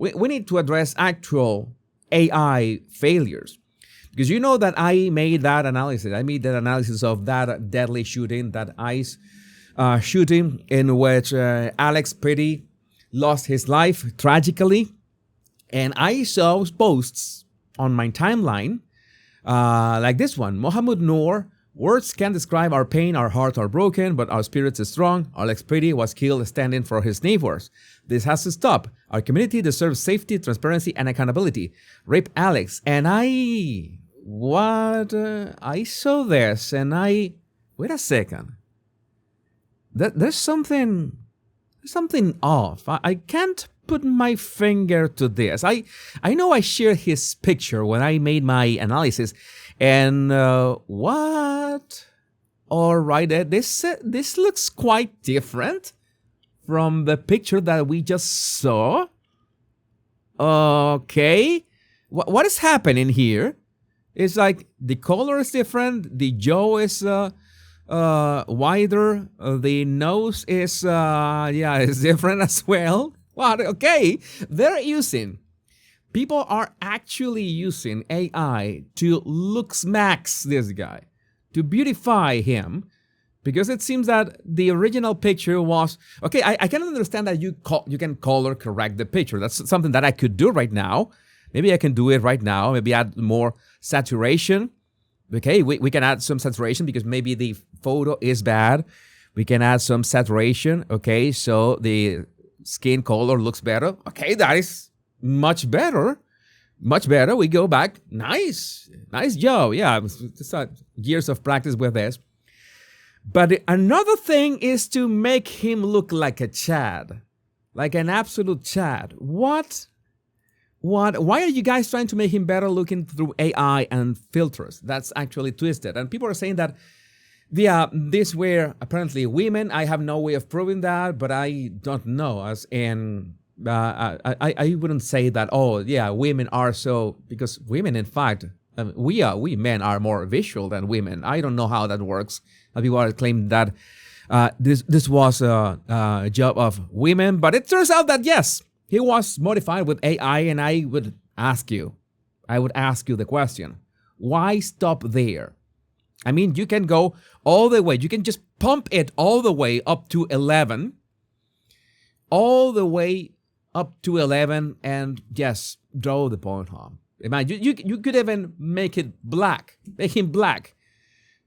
we need to address actual AI failures. Because you know that I made that analysis. I made that analysis of that deadly shooting, that ICE shooting in which Alex Pretty lost his life tragically. And I saw posts on my timeline like this one. Mohammed Noor, words can't describe our pain. Our hearts are broken, but our spirits are strong. Alex Pretty was killed standing for his neighbors. This has to stop. Our community deserves safety, transparency, and accountability. Rape Alex. And I saw this and wait a second. There's something off. I can't put my finger to this. I know I shared his picture when I made my analysis, and what? All right, this looks quite different from the picture that we just saw. Okay, what is happening here? It's like the color is different. The jaw is wider. The nose is is different as well. What? Okay, people are actually using AI to looksmax this guy, to beautify him, because it seems that the original picture was okay. I can understand that you can color correct the picture. That's something that I could do right now. Maybe I can do it right now. Maybe add more saturation. Okay, we can add some saturation because maybe the photo is bad. We can add some saturation. Okay, so the skin color looks better. Okay, that is much better. Much better. We go back. Nice job. Yeah, it's years of practice with this. But another thing is to make him look like a Chad, like an absolute Chad. What? Why are you guys trying to make him better looking through AI and filters? That's actually twisted. And people are saying that, these were apparently women. I have no way of proving that, but I don't know. As in, I wouldn't say that, women are so, because women, in fact, we men are more visual than women. I don't know how that works. People are claiming that this was a job of women, but it turns out that yes, he was modified with AI, and I would ask you the question, why stop there? I mean, you can go all the way. You can just pump it all the way up to 11. All the way up to 11 and just draw the point home. Imagine, you could even make it black. Make him black.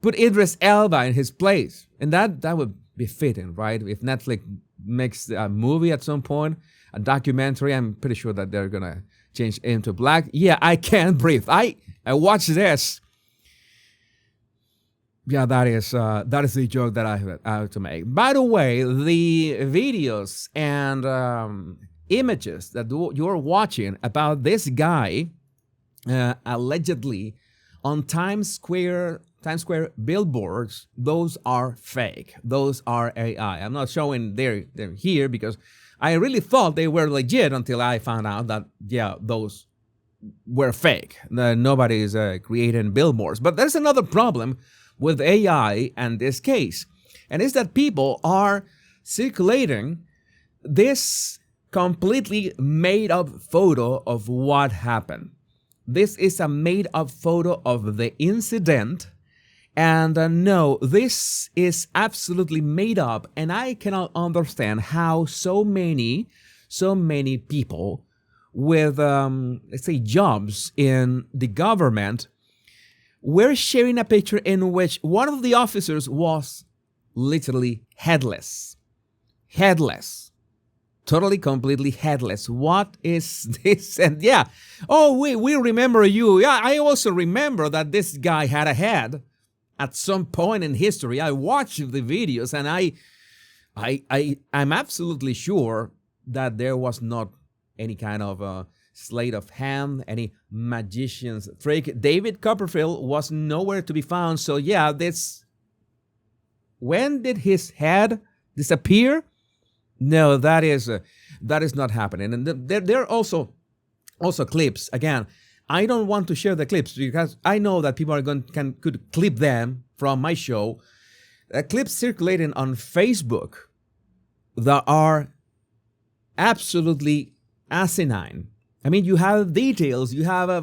Put Idris Elba in his place. And that would be fitting, right? If Netflix makes a movie at some point, a documentary, I'm pretty sure that they're going to change into black. Yeah, I can't breathe. I watch this. Yeah, that is the joke that I have to make. By the way, the videos and images that you're watching about this guy allegedly on Times Square billboards, those are fake. Those are AI. I'm not showing they're here because I really thought they were legit until I found out that, those were fake. Nobody is creating billboards. But there's another problem with AI and this case, and it's that people are circulating this completely made-up photo of what happened. This is a made-up photo of the incident, and no, this is absolutely made up, and I cannot understand how so many people with, let's say, jobs in the government were sharing a picture in which one of the officers was literally headless. Totally, completely headless. What is this? And we remember you. Yeah, I also remember that this guy had a head at some point in history. I watched the videos, and I'm absolutely sure that there was not any kind of sleight of hand, any magician's trick. David Copperfield was nowhere to be found. So when did his head disappear? No, that is not happening. And there are also clips. Again, I don't want to share the clips because I know that people could clip them from my show. Clips circulating on Facebook that are absolutely asinine. I mean, you have details, you have a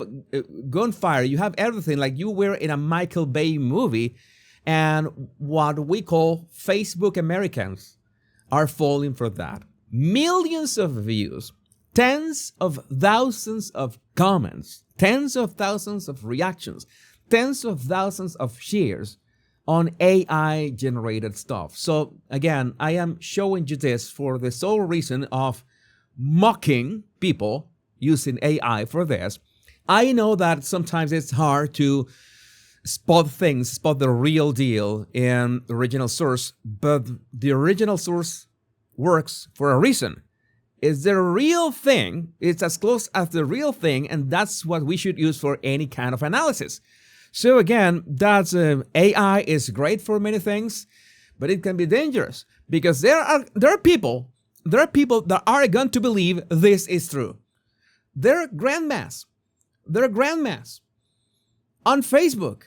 gunfire, you have everything like you were in a Michael Bay movie, and what we call Facebook Americans are falling for that. Millions of views, tens of thousands of comments, tens of thousands of reactions, tens of thousands of shares on AI-generated stuff. So again, I am showing you this for the sole reason of mocking people using AI for this. I know that sometimes it's hard to spot the real deal in the original source, but the original source works for a reason. It's the real thing, it's as close as the real thing, and that's what we should use for any kind of analysis. So again, that's AI is great for many things, but it can be dangerous because there are people that are going to believe this is true. They're grandmas on Facebook,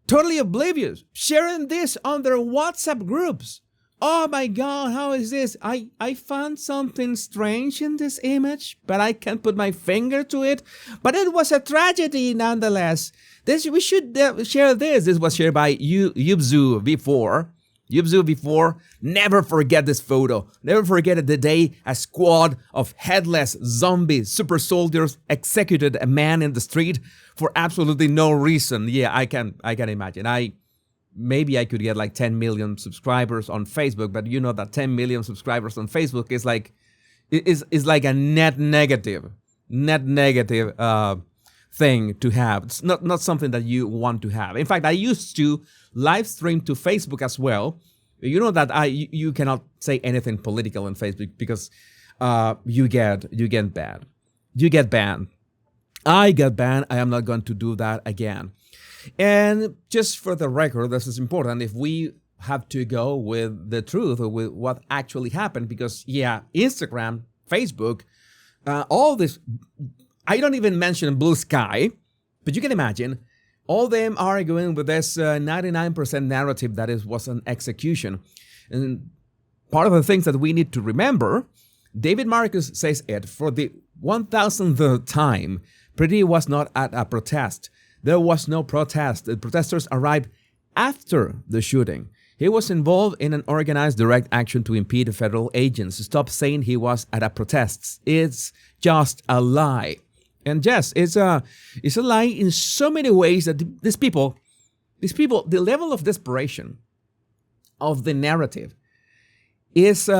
totally oblivious, sharing this on their WhatsApp groups. Oh my God, how is this? I found something strange in this image, but I can't put my finger to it. But it was a tragedy nonetheless. We should share this. This was shared by Yubzu before. Never forget this photo. Never forget the day a squad of headless zombie super soldiers executed a man in the street for absolutely no reason. Yeah, I can imagine. Maybe I could get like 10 million subscribers on Facebook, but you know that 10 million subscribers on Facebook is like a net negative thing to have. It's not something that you want to have. In fact, I used to live stream to Facebook as well. You know that you cannot say anything political on Facebook because you get banned. You get banned. I get banned. I am not going to do that again. And just for the record, this is important. If we have to go with the truth or with what actually happened, because yeah, Instagram, Facebook, all this. I don't even mention Blue Sky, but you can imagine all them arguing with this 99% narrative that it was an execution. And part of the things that we need to remember, David Marcus says it for the 1000th time. Pretty was not at a protest. There was no protest. The protesters arrived after the shooting. He was involved in an organized direct action to impede federal agents. Stop saying he was at a protest. It's just a lie. And yes, it's a lie in so many ways that these people, the level of desperation of the narrative is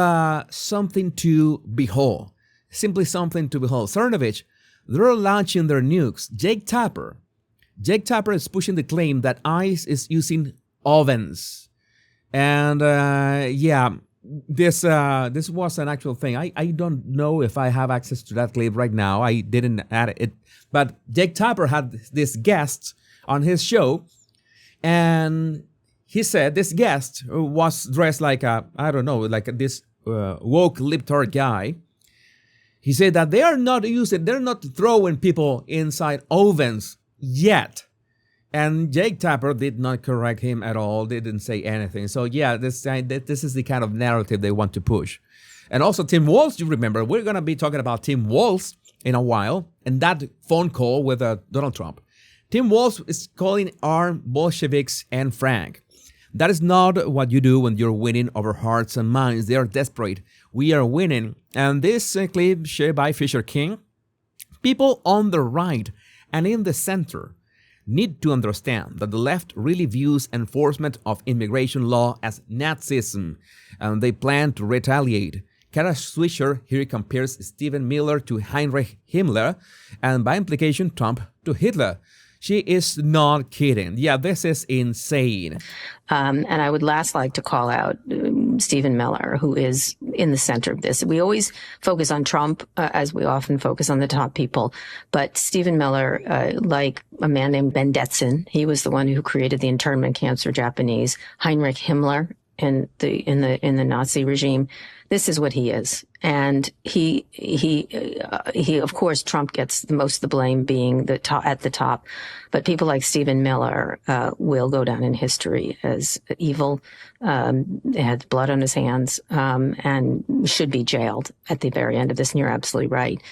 something to behold. Simply something to behold. Cernovich, they're launching their nukes. Jake Tapper is pushing the claim that ICE is using ovens. And this was an actual thing. I don't know if I have access to that clip right now. I didn't add it. But Jake Tapper had this guest on his show, and he said this guest was dressed like this woke libtard guy. He said that they're not throwing people inside ovens yet. And Jake Tapper did not correct him at all. They didn't say anything. So yeah, this is the kind of narrative they want to push. And also Tim Walz, you remember, we're going to be talking about Tim Walz in a while. And that phone call with Donald Trump. Tim Walz is calling armed Bolsheviks and Frank. That is not what you do when you're winning over hearts and minds. They are desperate. We are winning. And this clip shared by Fisher King. People on the right and in the center need to understand that the left really views enforcement of immigration law as Nazism, and they plan to retaliate. Kara Swisher here compares Stephen Miller to Heinrich Himmler, and by implication, Trump to Hitler. She is not kidding. Yeah, this is insane. And I would last like to call out Stephen Miller, who is in the center of this. We always focus on Trump, as we often focus on the top people. But Stephen Miller, like a man named Ben Detson, he was the one who created the internment camps for Japanese. Heinrich Himmler in the Nazi regime. This is what he is. And he of course, Trump gets the most of the blame, being at the top. But people like Stephen Miller will go down in history as evil, had blood on his hands, and should be jailed at the very end of this. And you're absolutely right.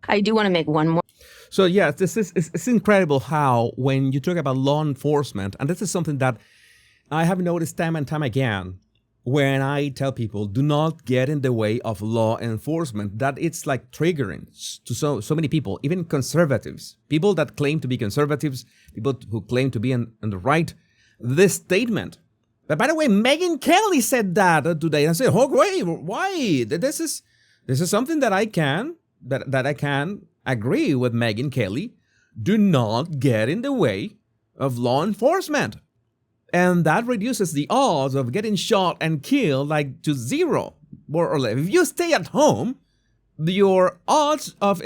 I do want to make one more. So yes, it's incredible how when you talk about law enforcement, and this is something that I have noticed time and time again, when I tell people do not get in the way of law enforcement, that it's like triggering to so many people, even conservatives, people that claim to be conservatives, people who claim to be on the right. This statement. But by the way, Megyn Kelly said that today. I said, "Oh, wait, why? This is something that I can agree with Megyn Kelly. Do not get in the way of law enforcement." And that reduces the odds of getting shot and killed like to zero, more or less. If you stay at home, your odds of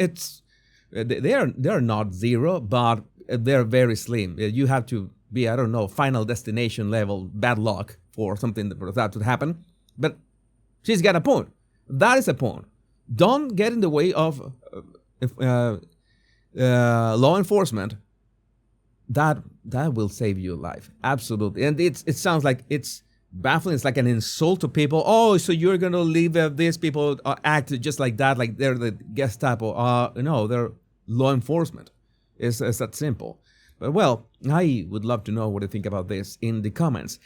they're not zero, but they're very slim. You have to be, I don't know, final destination level bad luck for something for that to happen. But she's got a point. That is a point. Don't get in the way of law enforcement. That will save your life. Absolutely. And it sounds like it's baffling. It's like an insult to people. Oh, so you're going to leave these people act just like that, like they're the Gestapo. No, they're law enforcement. It's that simple. But well, I would love to know what you think about this in the comments.